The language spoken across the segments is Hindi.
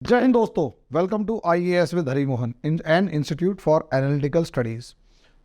जय हिंद दोस्तों, welcome to IAS with Hari Mohan and institute for analytical studies.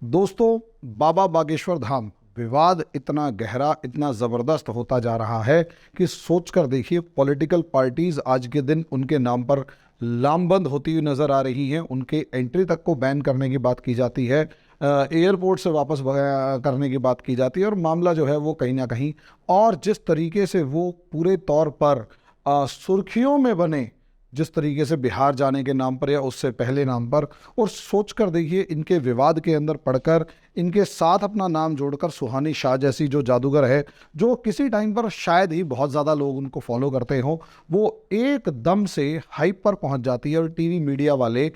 दोस्तों, बाबा बागेश्वर धाम विवाद इतना गहरा, इतना ज़बरदस्त होता जा रहा है कि सोचकर देखिए, पॉलिटिकल पार्टीज आज के दिन उनके नाम पर लामबंद होती हुई नज़र आ रही हैं। उनके एंट्री तक को बैन करने की बात की जाती है, एयरपोर्ट से वापस करने की बात की जाती है, और मामला जो है वो कहीं ना कहीं, और जिस तरीके से वो पूरे तौर पर सुर्खियों में बने, जिस तरीके से बिहार जाने के नाम पर या उससे पहले नाम पर, और सोच कर देखिए इनके विवाद के अंदर पड़कर इनके साथ अपना नाम जोड़कर सुहानी शाह जैसी जो जादूगर है, जो किसी टाइम पर शायद ही बहुत ज़्यादा लोग उनको फॉलो करते हों, वो एकदम से हाइप पर पहुंच जाती है। और टीवी मीडिया वाले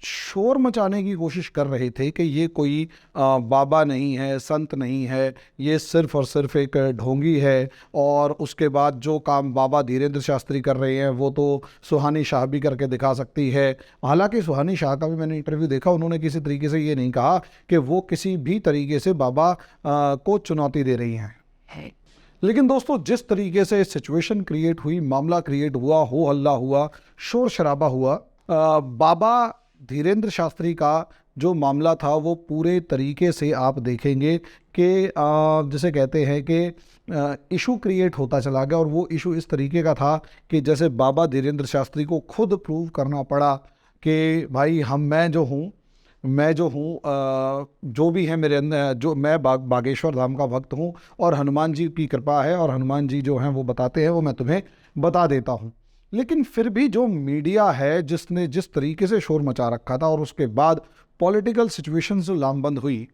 शोर मचाने की कोशिश कर रहे थे कि ये कोई बाबा नहीं है, संत नहीं है, ये सिर्फ और सिर्फ एक ढोंगी है। और उसके बाद जो काम बाबा धीरेन्द्र शास्त्री कर रहे हैं वो तो सुहानी शाह भी करके दिखा सकती है। हालांकि सुहानी शाह का भी मैंने इंटरव्यू देखा, उन्होंने किसी तरीके से ये नहीं कहा कि वो किसी भी तरीके से बाबा को चुनौती दे रही हैं। लेकिन दोस्तों, जिस तरीके से सिचुएशन क्रिएट हुई, मामला क्रिएट हुआ, हो हल्ला हुआ, शोर शराबा हुआ, बाबा धीरेन्द्र शास्त्री का जो मामला था वो पूरे तरीके से आप देखेंगे कि जैसे कहते हैं कि इशू क्रिएट होता चला गया। और वो इशू इस तरीके का था कि जैसे बाबा धीरेन्द्र शास्त्री को खुद प्रूव करना पड़ा कि भाई मैं जो हूँ जो भी है मेरे अंदर, जो मैं बागेश्वर धाम का भक्त हूँ, और हनुमान जी की कृपा है, और हनुमान जी जो हैं वो बताते हैं, वो मैं तुम्हें बता देता हूँ। लेकिन फिर भी जो मीडिया है, जिसने जिस तरीके से शोर मचा रखा था, और उसके बाद पॉलिटिकल सिचुएशन जो लामबंद हुई,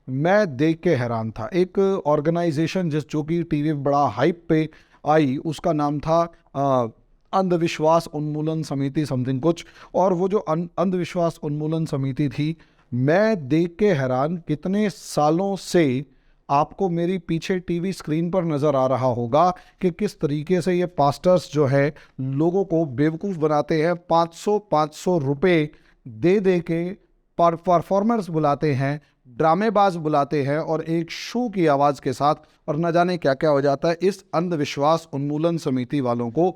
मैं देख के हैरान था। एक ऑर्गेनाइजेशन जो कि टीवी बड़ा हाइप पे आई, उसका नाम था अंधविश्वास उन्मूलन समिति समथिंग कुछ। और वो जो अंधविश्वास उन्मूलन समिति थी, मैं देख के हैरान, कितने सालों से आपको मेरी पीछे टीवी स्क्रीन पर नज़र आ रहा होगा कि किस तरीके से ये पास्टर्स जो है लोगों को बेवकूफ़ बनाते हैं। 500 रुपए दे दे के परफॉर्मर्स बुलाते हैं, ड्रामेबाज बुलाते हैं, और एक शो की आवाज़ के साथ, और न जाने क्या क्या हो जाता है। इस अंधविश्वास उन्मूलन समिति वालों को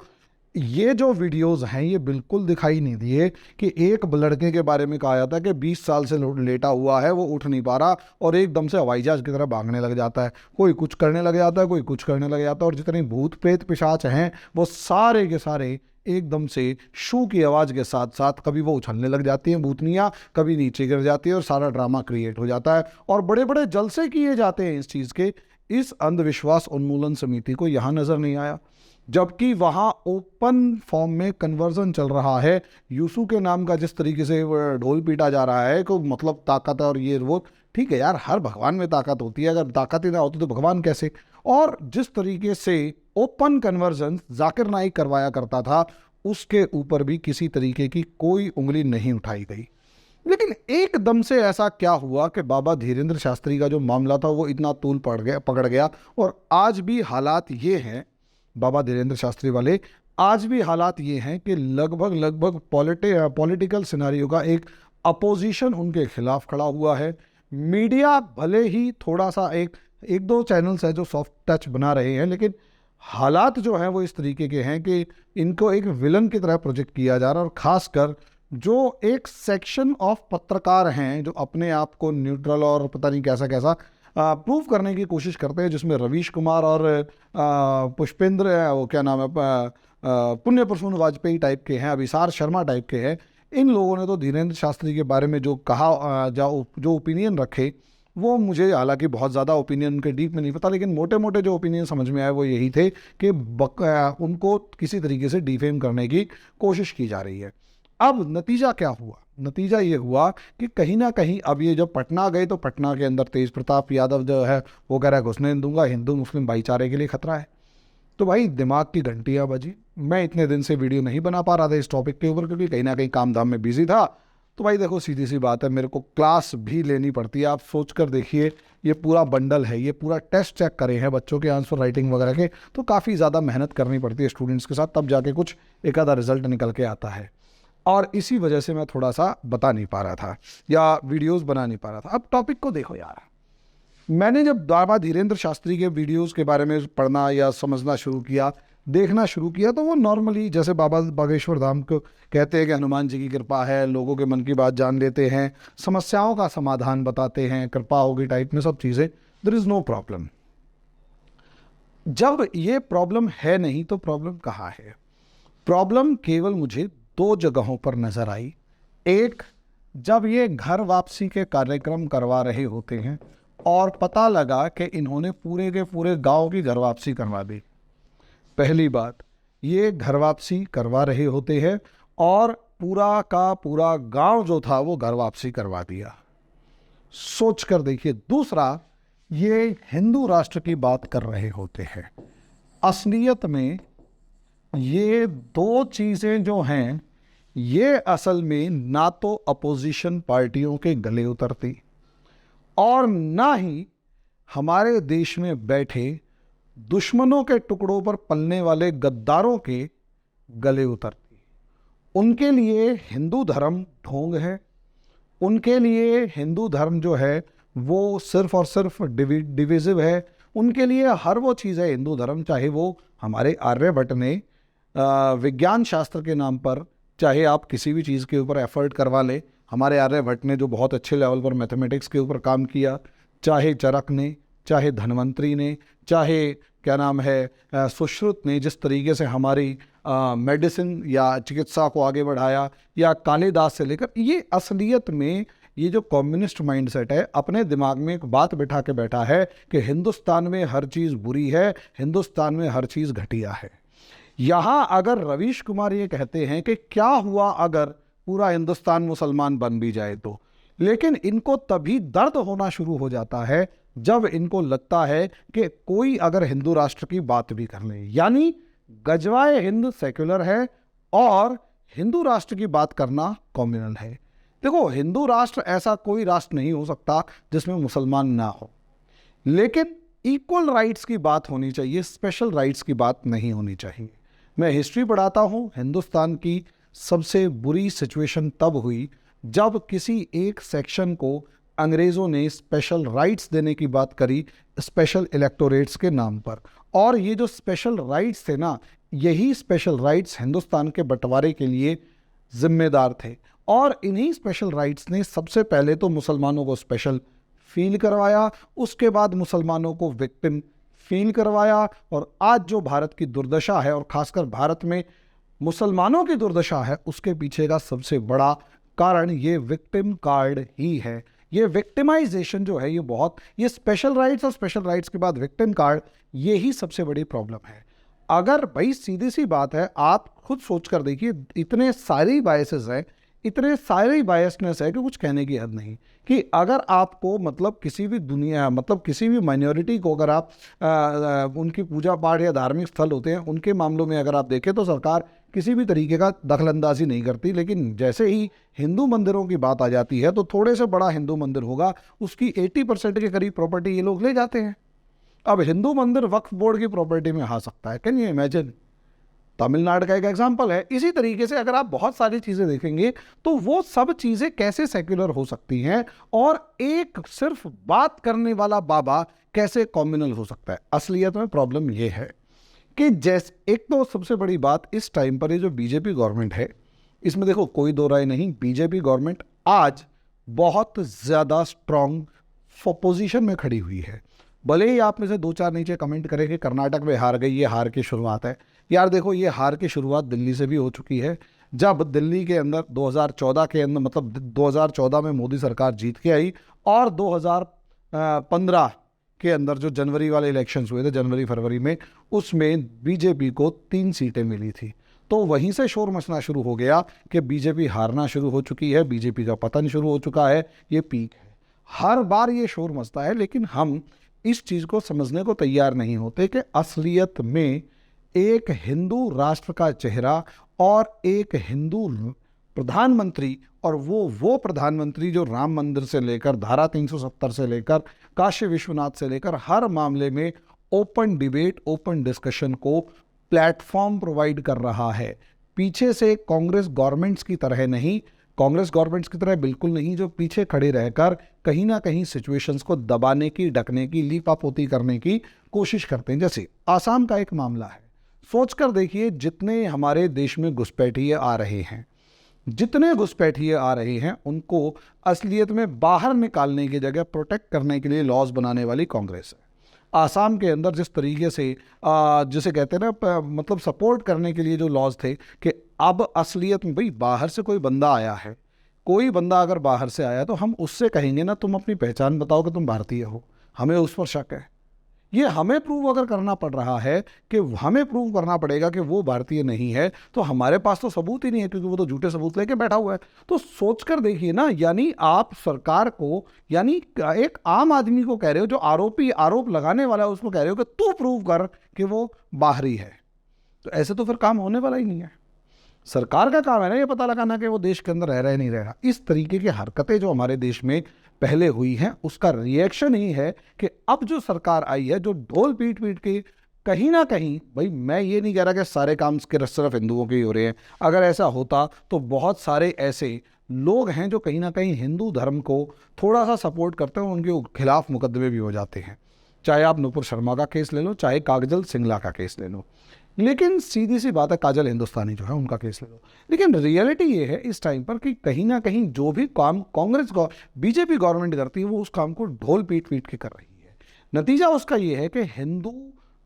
ये जो वीडियोस हैं ये बिल्कुल दिखाई नहीं दिए कि एक लड़के के बारे में कहा जाता है कि 20 साल से लेटा हुआ है, वो उठ नहीं पा रहा, और एकदम से हवाई जहाज की तरह भागने लग जाता है। कोई कुछ करने लग जाता है, कोई कुछ करने लग जाता है, और जितने भूत प्रेत पिशाच हैं वो सारे के सारे एकदम से शू की आवाज़ के साथ साथ कभी वो उछलने लग जाती हैं भूतनियाँ, कभी नीचे गिर जाती है, और सारा ड्रामा क्रिएट हो जाता है। और बड़े बड़े जलसे किए जाते हैं इस चीज़ के। इस अंधविश्वास उन्मूलन समिति को यहाँ नज़र नहीं आया, जबकि वहाँ ओपन फॉर्म में कन्वर्जन चल रहा है। यूसु के नाम का जिस तरीके से ढोल पीटा जा रहा है कि मतलब ताकत है और ये वो, ठीक है यार, हर भगवान में ताकत होती है, अगर ताकत ही ना होती तो भगवान कैसे। और जिस तरीके से ओपन कन्वर्जन जाकिर नाइक करवाया करता था, उसके ऊपर भी किसी तरीके की कोई उंगली नहीं उठाई गई। लेकिन एकदम से ऐसा क्या हुआ कि बाबा धीरेन्द्र शास्त्री का जो मामला था वो इतना तूल पकड़ गया। और आज भी हालात ये हैं, बाबा धीरेन्द्र शास्त्री वाले, आज भी हालात ये हैं कि लगभग पॉलिटिकल सिनारियो का एक अपोजिशन उनके खिलाफ खड़ा हुआ है। मीडिया भले ही थोड़ा सा एक दो चैनल्स है जो सॉफ्ट टच बना रहे हैं, लेकिन हालात जो हैं वो इस तरीके के हैं कि इनको एक विलन की तरह प्रोजेक्ट किया जा रहा है। और ख़ासकर जो एक सेक्शन ऑफ पत्रकार हैं जो अपने आप को न्यूट्रल और पता नहीं कैसा कैसा प्रूव करने की कोशिश करते हैं, जिसमें रवीश कुमार और पुष्पेंद्र, वो क्या नाम है, पुण्य प्रसून वाजपेयी टाइप के हैं, अभिसार शर्मा टाइप के हैं। इन लोगों ने तो धीरेन्द्र शास्त्री के बारे में जो कहा, जो ओपिनियन रखे, वो मुझे, हालांकि बहुत ज़्यादा ओपिनियन उनके डीप में नहीं पता, लेकिन मोटे मोटे जो ओपिनियन समझ में आए वो यही थे कि उनको किसी तरीके से डिफेम करने की कोशिश की जा रही है। अब नतीजा क्या हुआ? नतीजा ये हुआ कि कहीं ना कहीं अब ये जब पटना गए तो पटना के अंदर तेज प्रताप यादव जो है वो कह रहा है घुसने नहीं दूंगा, हिंदू मुस्लिम भाईचारे के लिए खतरा है। तो भाई दिमाग की घंटियां बजी। मैं इतने दिन से वीडियो नहीं बना पा रहा था इस टॉपिक के ऊपर, क्योंकि कहीं ना कहीं काम धाम में बिजी था। तो भाई देखो, सीधी सी बात है, मेरे को क्लास भी लेनी पड़ती है। आप सोच कर देखिए, ये पूरा बंडल है, ये पूरा टेस्ट चेक करे हैं बच्चों के आंसर राइटिंग वगैरह के, तो काफ़ी ज़्यादा मेहनत करनी पड़ती है स्टूडेंट्स के साथ, तब जाके कुछ एक आधा रिजल्ट निकल के आता है। और इसी वजह से मैं थोड़ा सा बता नहीं पा रहा था या वीडियोस बना नहीं पा रहा था। अब टॉपिक को देखो यार, मैंने जब बाबा धीरेन्द्र शास्त्री के वीडियोस के बारे में पढ़ना या समझना शुरू किया, देखना शुरू किया तो वो नॉर्मली जैसे बाबा बागेश्वर धाम को कहते हैं कि हनुमान जी की कृपा है, लोगों के मन की बात जान लेते हैं, समस्याओं का समाधान बताते हैं, कृपा होगी टाइप में सब चीज़ें, देयर इज़ नो प्रॉब्लम। जब ये प्रॉब्लम है नहीं तो प्रॉब्लम कहाँ है? प्रॉब्लम केवल मुझे दो जगहों पर नजर आई। एक, जब ये घर वापसी के कार्यक्रम करवा रहे होते हैं और पता लगा कि इन्होंने पूरे के पूरे गांव की घर वापसी करवा दी। पहली बात, ये घर वापसी करवा रहे होते हैं और पूरा का पूरा गांव जो था वो घर वापसी करवा दिया। सोच कर देखिए। दूसरा, ये हिंदू राष्ट्र की बात कर रहे होते हैं। असलियत में ये दो चीज़ें जो हैं, ये असल में ना तो अपोजिशन पार्टियों के गले उतरती और ना ही हमारे देश में बैठे दुश्मनों के टुकड़ों पर पलने वाले गद्दारों के गले उतरती। उनके लिए हिंदू धर्म ढोंग है, उनके लिए हिंदू धर्म जो है वो सिर्फ और सिर्फ डिविजिव है। उनके लिए हर वो चीज़ है हिंदू धर्म, चाहे वो हमारे आर्यभट्ट ने विज्ञान शास्त्र के नाम पर, चाहे आप किसी भी चीज़ के ऊपर एफर्ट करवा लें, हमारे आर्यभट्ट ने जो बहुत अच्छे लेवल पर मैथमेटिक्स के ऊपर काम किया, चाहे चरक ने, चाहे धन्वंतरी ने, चाहे क्या नाम है सुश्रुत ने जिस तरीके से हमारी मेडिसिन या चिकित्सा को आगे बढ़ाया, या कालिदास से लेकर, ये असलियत में ये जो कम्युनिस्ट माइंडसेट है अपने दिमाग में एक बात बिठा के बैठा है कि हिंदुस्तान में हर चीज़ बुरी है, हिंदुस्तान में हर चीज़ घटिया है। यहाँ अगर रवीश कुमार ये कहते हैं कि क्या हुआ अगर पूरा हिंदुस्तान मुसलमान बन भी जाए तो, लेकिन इनको तभी दर्द होना शुरू हो जाता है जब इनको लगता है कि कोई अगर हिंदू राष्ट्र की बात भी कर ले, यानी गजवाए हिंद सेक्युलर है और हिंदू राष्ट्र की बात करना कम्युनल है। देखो, हिंदू राष्ट्र ऐसा कोई राष्ट्र नहीं हो सकता जिसमें मुसलमान ना हो, लेकिन इक्वल राइट्स की बात होनी चाहिए, स्पेशल राइट्स की बात नहीं होनी चाहिए। मैं हिस्ट्री पढ़ाता हूँ, हिंदुस्तान की सबसे बुरी सिचुएशन तब हुई जब किसी एक सेक्शन को अंग्रेज़ों ने स्पेशल राइट्स देने की बात करी, स्पेशल इलेक्टोरेट्स के नाम पर। और ये जो स्पेशल राइट्स थे ना, यही स्पेशल राइट्स हिंदुस्तान के बंटवारे के लिए जिम्मेदार थे। और इन्हीं स्पेशल राइट्स ने सबसे पहले तो मुसलमानों को स्पेशल फील करवाया, उसके बाद मुसलमानों को विक्टिम फील करवाया, और आज जो भारत की दुर्दशा है और खासकर भारत में मुसलमानों की दुर्दशा है, उसके पीछे का सबसे बड़ा कारण ये विक्टिम कार्ड ही है। ये विक्टिमाइजेशन जो है ये स्पेशल राइट्स और स्पेशल राइट्स के बाद विक्टिम कार्ड, ये ही सबसे बड़ी प्रॉब्लम है। अगर भाई सीधी सी बात है, आप खुद सोच कर देखिए, इतने सारी बायसेस हैं, इतने सारी बायसनेस है कि कुछ कहने की हद नहीं। कि अगर आपको किसी भी माइनॉरिटी को अगर आप उनकी पूजा पाठ या धार्मिक स्थल होते हैं उनके मामलों में अगर आप देखें तो सरकार किसी भी तरीके का दखलंदाजी नहीं करती, लेकिन जैसे ही हिंदू मंदिरों की बात आ जाती है तो थोड़े से बड़ा हिंदू मंदिर होगा, उसकी 80% के करीब प्रॉपर्टी ये लोग ले जाते हैं। अब हिंदू मंदिर वक्फ बोर्ड की प्रॉपर्टी में आ सकता है, कैन यू इमेजिन? तमिलनाडु का एक एग्जाम्पल है। इसी तरीके से अगर आप बहुत सारी चीज़ें देखेंगे तो वो सब चीज़ें कैसे सेक्युलर हो सकती हैं और एक सिर्फ बात करने वाला बाबा कैसे कम्युनल हो सकता है। असलियत में प्रॉब्लम ये है कि जैसे एक तो सबसे बड़ी बात इस टाइम पर ये जो बीजेपी गवर्नमेंट है, इसमें देखो कोई दो राय नहीं, बीजेपी गवर्नमेंट आज बहुत ज़्यादा स्ट्रॉन्ग पोजीशन में खड़ी हुई है। भले ही आप में से दो चार नीचे कमेंट करें कि कर्नाटक में हार गई, ये हार की शुरुआत है। यार देखो, ये हार की शुरुआत दिल्ली से भी हो चुकी है। जब दिल्ली के अंदर 2014 के अंदर 2014 में मोदी सरकार जीत के आई और 2015 के अंदर जो जनवरी वाले इलेक्शंस हुए थे, जनवरी फरवरी में, उसमें बीजेपी को 3 सीटें मिली थी। तो वहीं से शोर मचना शुरू हो गया कि बीजेपी हारना शुरू हो चुकी है, बीजेपी का पतन शुरू हो चुका है, ये पीक है। हर बार ये शोर मचता है, लेकिन हम इस चीज़ को समझने को तैयार नहीं होते कि असलियत में एक हिंदू राष्ट्र का चेहरा और एक हिंदू प्रधानमंत्री, और वो प्रधानमंत्री जो राम मंदिर से लेकर धारा 370 से लेकर काशी विश्वनाथ से लेकर हर मामले में ओपन डिबेट, ओपन डिस्कशन को प्लेटफॉर्म प्रोवाइड कर रहा है। पीछे से कांग्रेस गवर्नमेंट्स की तरह नहीं, कांग्रेस गवर्नमेंट्स की तरह बिल्कुल नहीं, जो पीछे खड़े रहकर कहीं ना कहीं सिचुएशंस को दबाने की, ढकने की, लीपापोती करने की कोशिश करते हैं। जैसे आसाम का एक मामला है, सोचकर देखिए, जितने हमारे देश में घुसपैठिए आ रहे हैं, जितने घुसपैठिए आ रहे हैं, उनको असलियत में बाहर निकालने की जगह प्रोटेक्ट करने के लिए लॉज बनाने वाली कांग्रेस है। आसाम के अंदर जिस तरीके से जिसे कहते हैं ना मतलब सपोर्ट करने के लिए जो लॉज थे कि अब असलियत में भाई बाहर से कोई बंदा आया है, कोई बंदा अगर बाहर से आया तो हम उससे कहेंगे ना तुम अपनी पहचान बताओ कि तुम भारतीय हो, हमें उस पर शक है। ये हमें प्रूव अगर करना पड़ रहा है कि हमें प्रूव करना पड़ेगा कि वो भारतीय नहीं है, तो हमारे पास तो सबूत ही नहीं है, क्योंकि वो तो झूठे सबूत लेके बैठा हुआ है। तो सोचकर देखिए ना, यानी आप सरकार को, यानी एक आम आदमी को कह रहे हो, जो आरोप लगाने वाला है उसको कह रहे हो कि तू प्रूव कर कि वो बाहरी है। तो ऐसे तो फिर काम होने वाला ही नहीं है। सरकार का काम है ना ये पता लगाना कि वो देश के अंदर रह रहा है नहीं रह रहा। इस तरीके की हरकतें जो हमारे देश में पहले हुई हैं, उसका रिएक्शन ही है कि अब जो सरकार आई है, जो ढोल पीट पीट के कहीं ना कहीं, भाई मैं ये नहीं कह रहा कि सारे काम सिर्फ हिंदुओं के ही हो रहे हैं, अगर ऐसा होता तो बहुत सारे ऐसे लोग हैं जो कहीं ना कहीं हिंदू धर्म को थोड़ा सा सपोर्ट करते हैं, उनके खिलाफ मुकदमे भी हो जाते हैं। चाहे आप नुपुर शर्मा का केस ले लो, चाहे काजल सिंगला का केस ले लो, लेकिन सीधी सी बात है, काजल हिंदुस्तानी जो है उनका केस ले लो। लेकिन रियलिटी ये है इस टाइम पर कि कहीं ना कहीं जो भी काम कांग्रेस बीजेपी गवर्नमेंट करती है, वो उस काम को ढोल पीट पीट के कर रही है। नतीजा उसका ये है कि हिंदू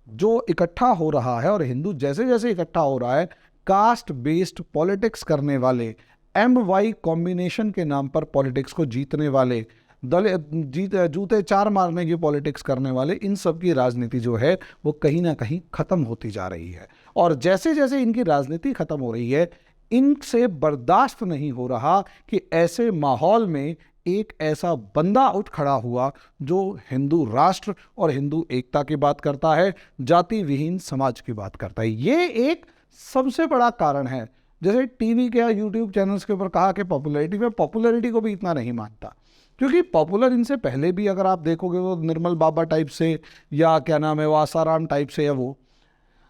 जो इकट्ठा हो रहा है, और हिंदू जैसे जैसे इकट्ठा हो रहा है, कास्ट बेस्ड पॉलिटिक्स करने वाले, MY कॉम्बिनेशन के नाम पर पॉलिटिक्स को जीतने वाले, जूते चार मारने की पॉलिटिक्स करने वाले, इन सब की राजनीति जो है वो कहीं ना कहीं खत्म होती जा रही है। और जैसे जैसे इनकी राजनीति खत्म हो रही है, इनसे बर्दाश्त नहीं हो रहा कि ऐसे माहौल में एक ऐसा बंदा उठ खड़ा हुआ जो हिंदू राष्ट्र और हिंदू एकता की बात करता है, जाति विहीन समाज की बात करता है। ये एक सबसे बड़ा कारण है। जैसे टीवी के या यूट्यूब चैनल्स के ऊपर कहा कि पॉपुलैरिटी, में पॉपुलैरिटी को भी इतना नहीं मानता, क्योंकि पॉपुलर इनसे पहले भी अगर आप देखोगे वो निर्मल बाबा टाइप से, या क्या नाम है वो आसाराम टाइप से है वो।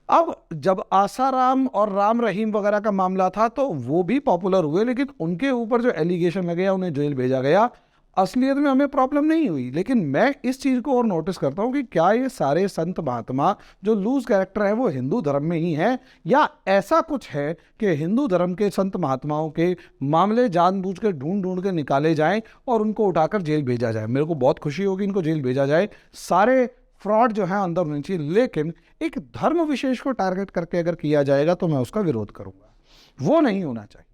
अब जब आसाराम और राम रहीम वगैरह का मामला था तो वो भी पॉपुलर हुए, लेकिन उनके ऊपर जो एलिगेशन लगे, उन्हें जेल भेजा गया। असलियत में हमें प्रॉब्लम नहीं हुई। लेकिन मैं इस चीज़ को और नोटिस करता हूँ कि क्या ये सारे संत महात्मा जो लूज कैरेक्टर है वो हिंदू धर्म में ही है, या ऐसा कुछ है कि हिंदू धर्म के संत महात्माओं के मामले जानबूझ के ढूंढ के निकाले जाएं और उनको उठाकर जेल भेजा जाए। मेरे को बहुत खुशी होगी इनको जेल भेजा जाए, सारे फ्रॉड जो है अंदर होनी चाहिए। लेकिन एक धर्म विशेष को टारगेट करके अगर किया जाएगा तो मैं उसका विरोध करूंगा, वो नहीं होना चाहिए।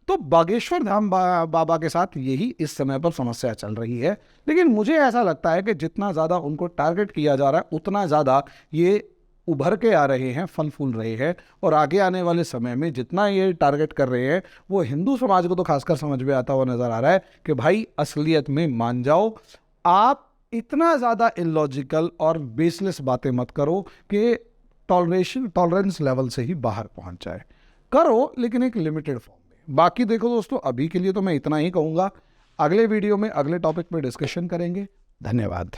तो बागेश्वर धाम बाबा के साथ यही इस समय पर समस्या चल रही है। लेकिन मुझे ऐसा लगता है कि जितना ज़्यादा उनको टारगेट किया जा रहा है, उतना ज़्यादा ये उभर के आ रहे हैं, फल फूल रहे हैं, और आगे आने वाले समय में जितना ये टारगेट कर रहे हैं, वो हिंदू समाज को तो खासकर समझ में आता हुआ नजर आ रहा है कि भाई असलियत में मान जाओ, आप इतना ज़्यादा इलॉजिकल और बेसलेस बातें मत करो कि टॉलरेंस लेवल से ही बाहर पहुंच जाए। करो, लेकिन एक लिमिटेड फॉर्म में। बाकी देखो दोस्तों, अभी के लिए तो मैं इतना ही कहूँगा। अगले वीडियो में अगले टॉपिक पे डिस्कशन करेंगे। धन्यवाद।